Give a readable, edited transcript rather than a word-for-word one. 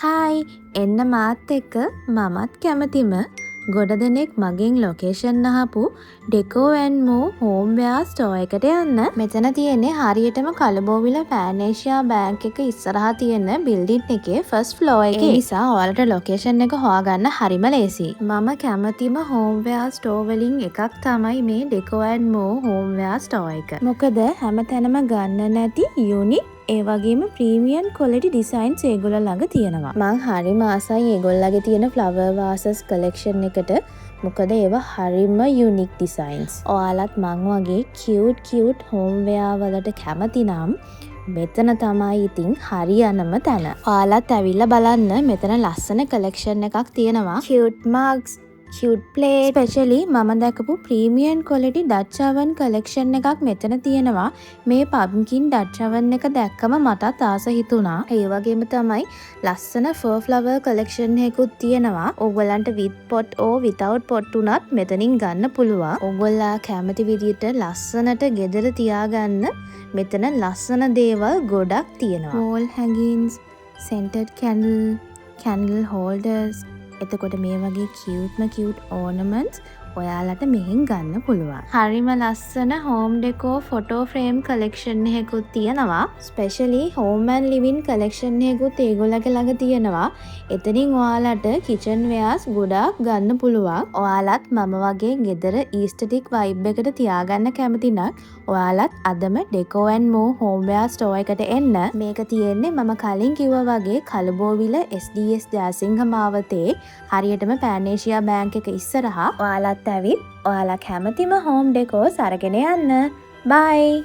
Hi එන්න මාත් එක්ක මමත් කැමතිම ගොඩ දෙනෙක් මගෙන් ලොකේෂන් අහපු ඩෙකෝ ඇන් මෝ හෝම්වෙයා ස්ටෝර් එකට යන්න. මෙතන තියෙන්නේ හරියටම කලබෝවිල පෑනේෂියා බැංක් එක ඉස්සරහා තියෙන බිල්ඩින් එකේ ෆස්ට් ෆ්ලෝර් එකේ. ඒ නිසා ඔයාලට ලොකේෂන් එක හොයාගන්න හරිම ලේසි. මම කැමතිම හෝම්වෙයා ස්ටෝර් වලින් එකක් තමයි මේ ඩෙකෝ ඇන් මෝ හෝම්වෙයා ස්ටෝර් එක. මොකද හැමතැනම ගන්න නැති යුනික් ඒ වගේම ප්‍රීමියම් ක්වොලිටි ඩිසයින්ස් ඒගොල්ලෝ ළඟ තියෙනවා. මං හරිම ආසයි ඒගොල්ලන්ගේ තියෙන ෆ්ලවර් වාසස් කලෙක්ෂන් එකට. මොකද ඒවා හරිම යුනික් ඩිසයින්ස්. ඔයාලත් මං වගේ කියුට් හෝම්වෙයා වලට කැමති නම් මෙතන තමයි ඉතින් හරියනම තැන. ඔයාලත් ඇවිල්ලා බලන්න මෙතන ලස්සන කලෙක්ෂන් එකක් තියෙනවා. කියුට් මග්ස්, කියුට් ප්ලේට්, ස්පෙෂලි මම දැකපු premium quality Dutch oven collection එකක් මෙතන තියෙනවා. මේ පම්කින් ඩච් oven එක දැක්කම මටත් ආස හිතුණා. ඒ වගේම තමයි ලස්සන ෆර් ෆ්ලවර් කලෙක්ෂන් එකකුත් තියෙනවා. ඕගොල්ලන්ට with pot or without pot උනත් මෙතනින් ගන්න පුළුවන්. ඕගොල්ලෝ කැමති විදිහට ලස්සනට ගෙදර තියාගන්න මෙතන ලස්සන දේවල් ගොඩක් තියෙනවා. wall hangings, scented candle holders, එතකොට මේ වගේ කියුට් ඕර්නමන්ට්ස් ඔයාලට මෙහෙන් ගන්න පුළුවන්. හරිම ලස්සන හෝම් ඩෙකෝ ෆොටෝ ෆ්‍රේම් කලෙක්ෂන් එකකුත් තියෙනවා. Specially home and living collection එකකුත් ඒගොල්ලන්ගේ ළඟ තියෙනවා. එතනින් ඔයාලට කිචන් වෙයාර්ස් ගොඩාක් ගන්න පුළුවන්. ඔයාලත් මම වගේ ගෙදර ඊස්තටික් වයිබ් එකට තියාගන්න කැමති නම් ඔයාලත් අදම ඩෙකෝ ඇන්ඩ් මෝ හෝම්වෙයා ස්ටෝර් එකට එන්න. මේක තියෙන්නේ මම කලින් කිව්වා වගේ කලබෝවිල SDS ජයසිංහ මාවතේ හරියටම පෑනේෂියා බැංක් එක ඉස්සරහා. ඔයාලත් ඇවිත් ඔයාලා කැමතිම හෝම් ඩෙකෝස් අරගෙන යන්න. බයි.